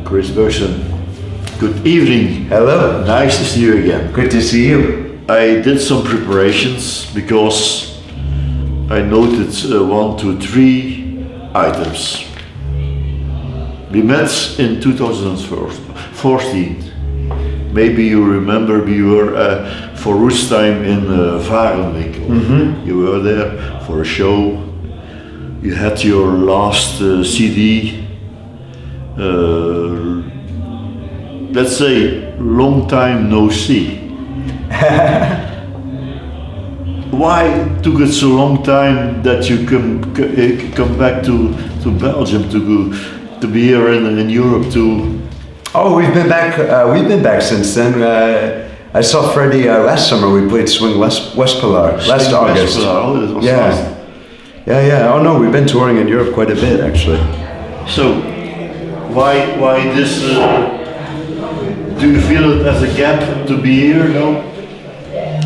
Chris Bergson, good evening. Hello. Nice to see you again. Good to see you. I did some preparations because I noted 1, 2, 3 items. We met in 2014. Maybe you remember we were for Roots time in Varenwijk. You were there for a show. You had your last CD. Let's say long time no see. Why took it so long time that you come back to Belgium to be here in Europe to? Oh, we've been back. We've been back since then. I saw Freddie last summer. We played Swing Westpilar last August. Oh, that was nice. Yeah. Oh no, we've been touring in Europe quite a bit actually. So, why this? Do you feel it as a gap to be here? No.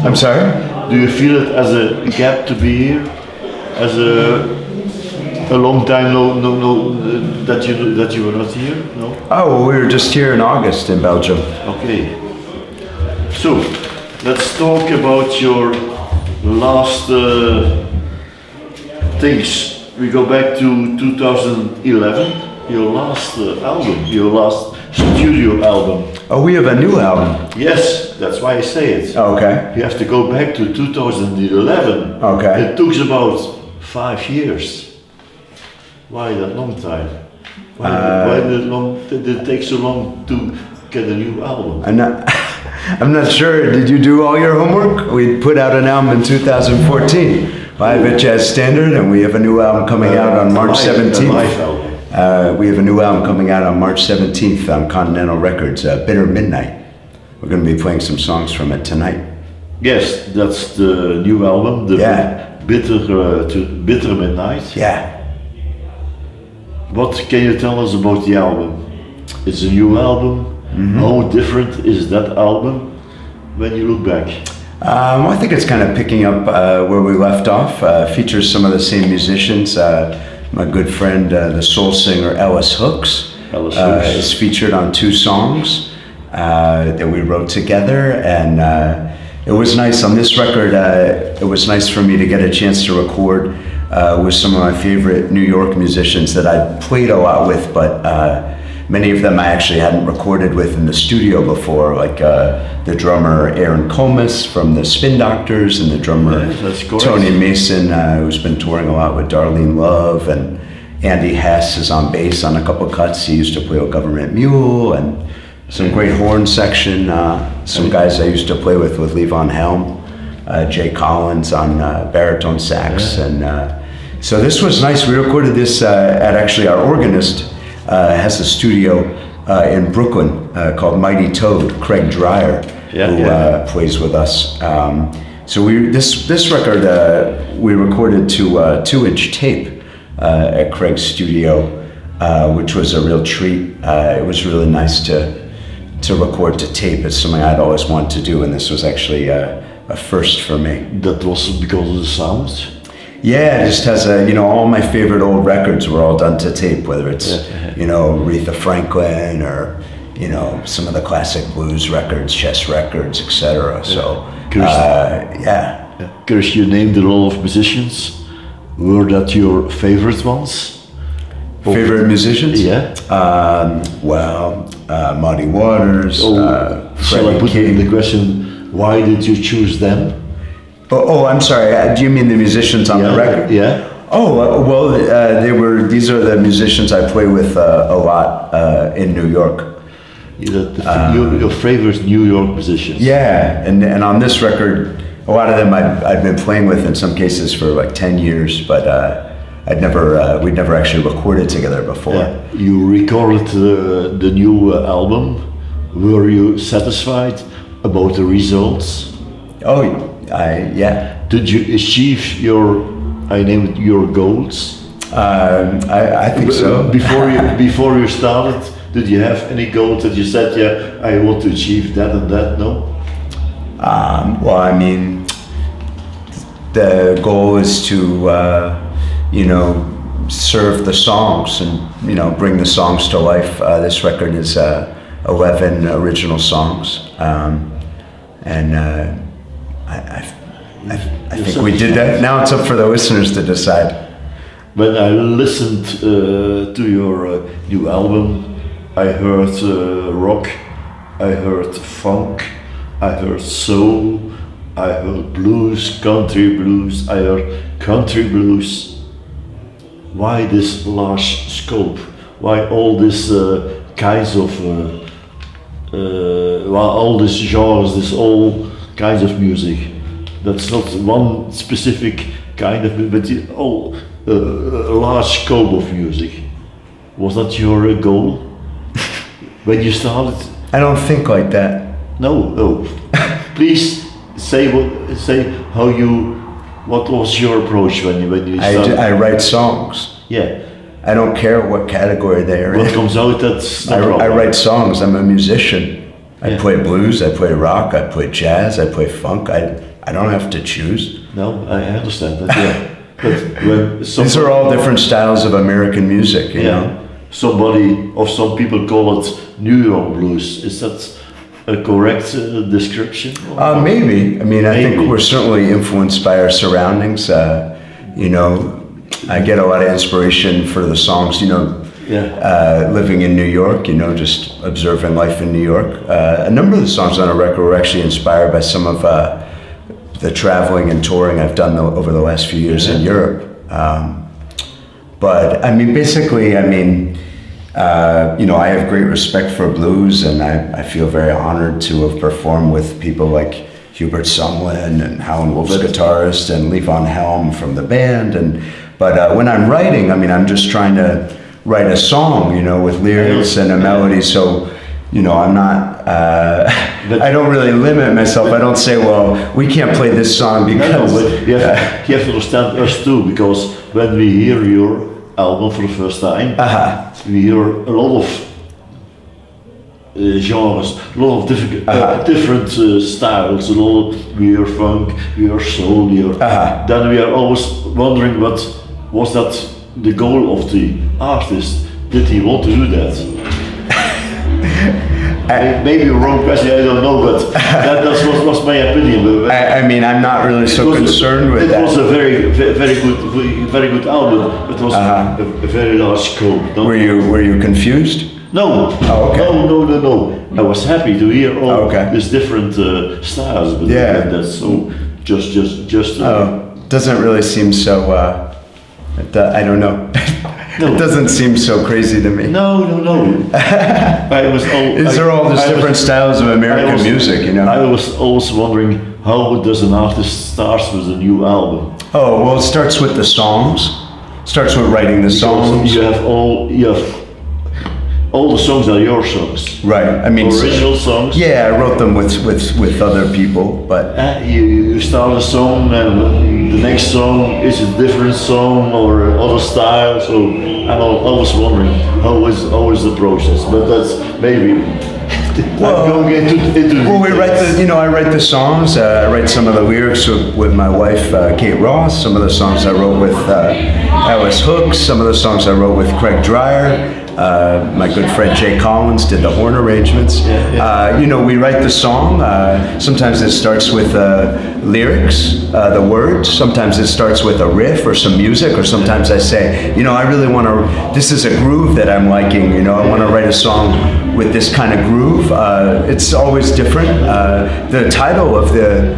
I'm sorry. Do you feel it as a gap to be here? As a long time no that you were not here? No. Oh, well, we were just here in August in Belgium. Okay. So, let's talk about your last things. We go back to 2011. Your last album. Your last studio album. Oh, we have a new album. Yes, that's why I say it. Okay. You have to go back to 2011. Okay. It took about 5 years. Why that long time? Why did it take so long to get a new album? I'm not sure. Did you do all your homework? We put out an album in 2014. Live at Jazz Standard, and we have a new album coming out on March 17th. We have a new album coming out on March 17th on Continental Records, Bitter Midnight. We're going to be playing some songs from it tonight. Yes, that's the new album, the Bitter Midnight. Yeah. What can you tell us about the album? It's a new album. How different is that album when you look back? I think it's kind of picking up where we left off. Features some of the same musicians. My good friend, the soul singer Ellis Hooks, is featured on 2 songs that we wrote together, and it was nice on this record. It was nice for me to get a chance to record with some of my favorite New York musicians that I played a lot with, but many of them I actually hadn't recorded with in the studio before, like the drummer Aaron Comas from the Spin Doctors, and the drummer Tony Mason, who's been touring a lot with Darlene Love, and Andy Hess is on bass on a couple cuts. He used to play with Government Mule, and some great horn section. Some guys I used to play with Levon Helm, Jay Collins on baritone sax, and so this was nice. We recorded this at actually our organist. Has a studio in Brooklyn called Mighty Toad, Craig Dreyer, who plays with us. So this record we recorded to 2-inch tape at Craig's studio, which was a real treat. It was really nice to record to tape. It's something I'd always wanted to do, and this was actually a first for me. That was because of the sound? Yeah, it just has all my favorite old records were all done to tape, whether it's, Aretha Franklin or, some of the classic blues records, chess records, etc. So, Chris, you named a lot of musicians. Were that your favorite ones? Favorite musicians? Yeah. Muddy Waters, shall I put in the question, why did you choose them? Oh, I'm sorry. Do you mean the musicians on the record? Yeah. Oh, these are the musicians I play with a lot in New York. Your favorite New York musicians. Yeah, and on this record, a lot of them I've been playing with in some cases for like 10 years, but we'd never actually recorded together before. Yeah. You recorded the new album. Were you satisfied about the results? Oh, yeah. Did you achieve your goals? I think so. Before you started, did you have any goals that you said, I want to achieve that and that? No. Well, I mean, the goal is to, serve the songs and bring the songs to life. This record is 11 original songs, and I think we did that. Now it's up for the listeners to decide. When I listened to your new album, I heard rock, I heard funk, I heard soul, I heard blues, country blues, I heard country blues. Why this large scope? Why all these kinds of, all these genres, this all kinds of music? That's not one specific kind of, but all a large scope of music. Was that your goal when you started? I don't think like that. No. Please say what was your approach when you started? I write songs. Yeah. I don't care what category they are in. What comes out, that's no problem. I write songs. I'm a musician. I Yeah. play blues, I play rock, I play jazz, I play funk. I don't have to choose. No, I understand that. Yeah. But when These are all different styles of American music, you know. Somebody or some people call it New York blues. Is that a correct description? Maybe. I mean, I Maybe. think we're certainly influenced by our surroundings. I get a lot of inspiration for the songs, living in New York, just observing life in New York. A number of the songs on our record were actually inspired by some of the traveling and touring I've done over the last few years in Europe. But I mean, basically, I have great respect for blues, and I feel very honored to have performed with people like Hubert Sumlin and Howlin' Wolf's guitarist and Levon Helm from the band. But when I'm writing, I'm just trying to write a song, with lyrics and a melody. So, I'm not, I don't really limit myself. I don't say, well, we can't play this song because... No, but you have to understand us too, because when we hear your album for the first time, we hear a lot of genres, a lot of different styles, a lot of, we hear funk, we hear soul, then we are always wondering, what was that the goal of the artist? Did he want to do that? Maybe a wrong question, I don't know, but that was my opinion. I'm not really so concerned with that. It was a very good album. It was a very large scope. Were you confused? No. Oh, okay. No. I was happy to hear all these different styles, but that's so just. Doesn't really seem so. I don't know. No. It doesn't seem so crazy to me. No. These are all just different styles of American music, I was always wondering, how does an artist start with a new album? Oh, well, it starts with the songs. Starts with writing the songs. You have all the songs are your songs. Right. Original songs. Yeah, I wrote them with other people, but you start a song and the next song is a different song or other style. So I'm always wondering how is the process, but that's maybe. Well, I'm going into we write I write the songs. I write some of the lyrics with my wife Kate Ross. Some of the songs I wrote with Alice Hooks. Some of the songs I wrote with Craig Dreyer. My good friend Jay Collins did the horn arrangements. We write the song. Sometimes it starts with lyrics, the words. Sometimes it starts with a riff or some music, or sometimes I say, I really want to, this is a groove that I'm liking, I want to write a song with this kind of groove. It's always different. The title of the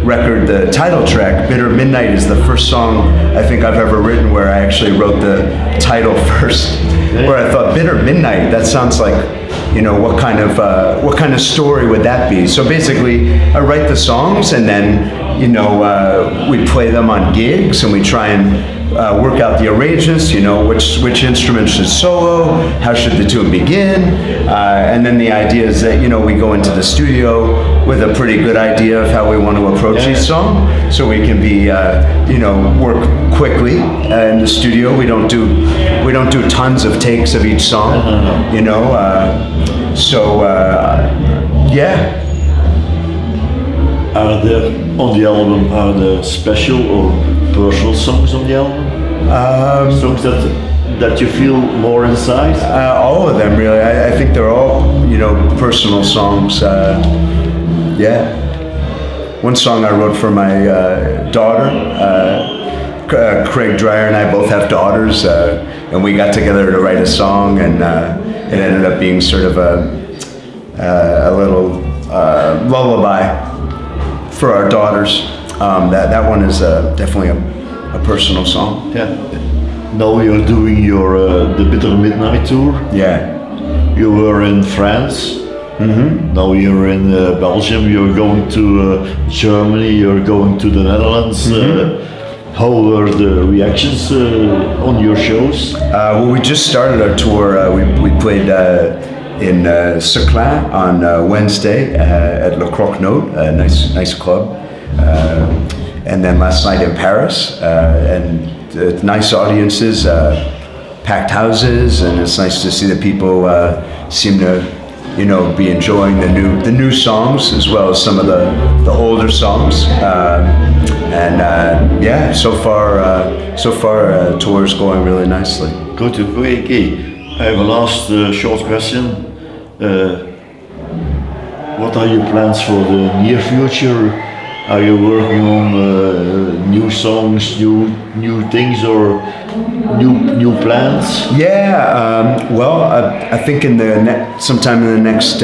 record, the title track, Bitter Midnight, is the first song I think I've ever written where I actually wrote the title first. Where I thought, Bitter Midnight, that sounds like, what kind of story would that be? So basically, I write the songs, and then, we play them on gigs, and we try and work out the arrangements, which instrument should solo, how should the tune begin, and then the idea is that, we go into the studio with a pretty good idea of how we want to approach each song, so we can be, work quickly in the studio. We don't do tons of takes of each song, yeah. Are there on the album special or personal songs on the album? Songs that you feel more inside? All of them, really. I think they're all, personal songs. Yeah. One song I wrote for my daughter. Craig Dreyer and I both have daughters, and we got together to write a song, and it ended up being sort of a little lullaby for our daughters. That one is definitely a personal song. Yeah. Now you're doing your the Bitter Midnight tour. Yeah. You were in France. Mm-hmm. Now you're in Belgium. You're going to Germany. You're going to the Netherlands. Mm-hmm. How were the reactions on your shows? Well, we just started our tour. We played in Seclin on Wednesday at Le Croque-Note, a nice club. And then last night in Paris, and nice audiences, packed houses, and it's nice to see that people seem to, be enjoying the new songs as well as some of the older songs. Yeah, so far tour's going really nicely. Good. Okay. I have a last short question. What are your plans for the near future? Are you working on new songs, new things, or new plans? Yeah, well, I think sometime in the next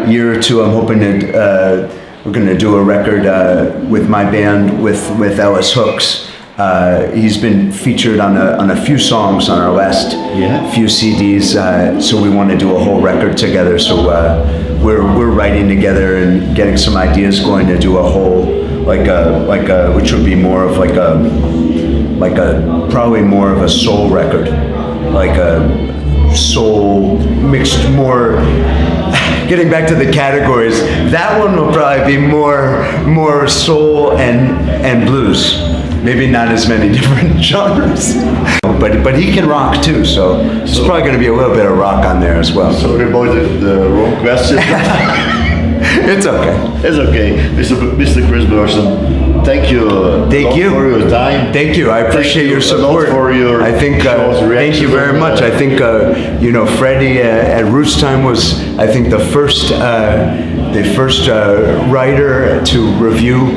year or two, I'm hoping to we're going to do a record with my band with Ellis Hooks. He's been featured on a few songs on our last few CDs, so we want to do a whole record together. So we're writing together and getting some ideas going to do a whole which would be more of probably more of a soul record, like a soul mixed more. Getting back to the categories, that one will probably be more soul and blues. Maybe not as many different genres, but he can rock too. So there's probably going to be a little bit of rock on there as well. Sorry about the wrong question. It's okay. It's okay, Mr. Chris Bergson. Thank you. Thank you for your time. Thank you. I appreciate your support. For your I think. Thank you very much. I think Freddie at Roots Time was, I think, the first writer to review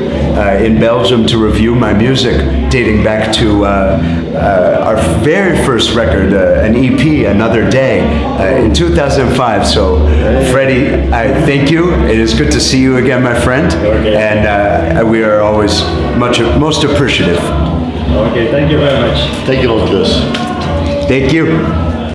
in Belgium to review my music, dating back to our very first record, an EP, Another Day, in 2005. So, Freddie, I thank you. It is good to see you again, my friend. Okay. And we are always most appreciative. Okay, thank you very much. Thank you, Chris. Thank you.